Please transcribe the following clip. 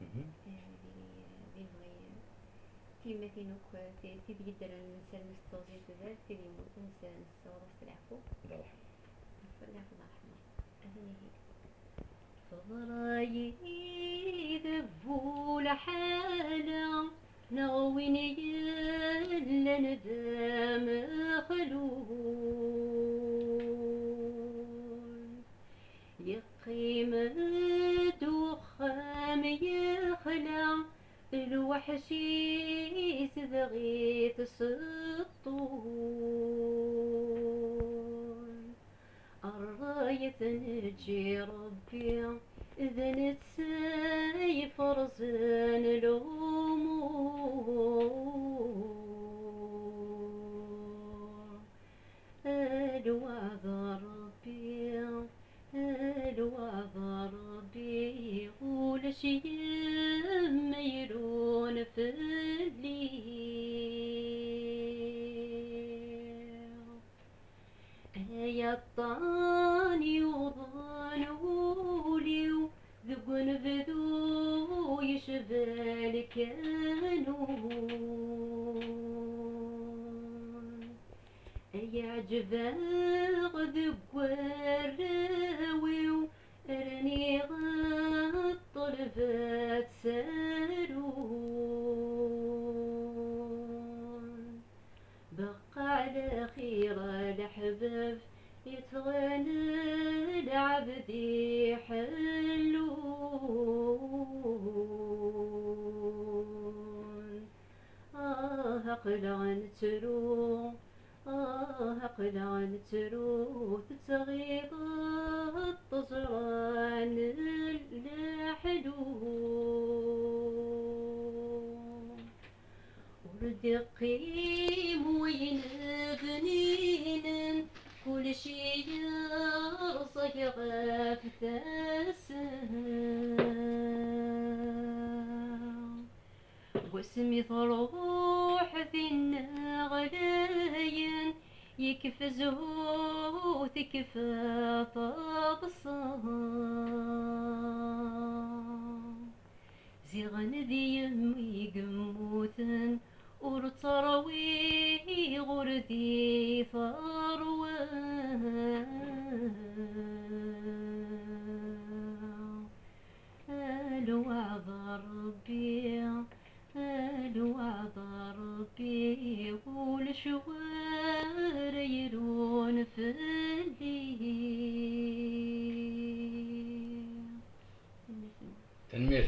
ذي بغي في مثينوك تيدي يدر الإنسان مستوزي تذات تيدي يموت إنسان الصورة العفو. الله يرحمه. الله يرحمه. أهني هي فضراي ذبول حالا نغوين يلا ندام خلون يقيم دخام يخلع الوحشي سبغي تسطون الراية نجي ربي إذن تسايف رزان الأمور الوعد ربي الوعد ربي قول شي ميلون في الليل يا الطاني وضانولي ذقن بذو يشبال كانون يعجب ذق الراوي ارني غطلفت سارون بقى على خير الأحباب يتغنى العبدي حلون قلعن ترو قلعن ترو تتغيظ الطزران الحلون ورد يقيم وين بنين كل شي يرصق غاف تسام واسمي ضروح في النغلاين يكفزه تكفى طابصام زيغن ذي يمي قموثن ورتروي غردي ثروان الوعد ربي الوعد ربي قول شوار يرون في الليل تنمير.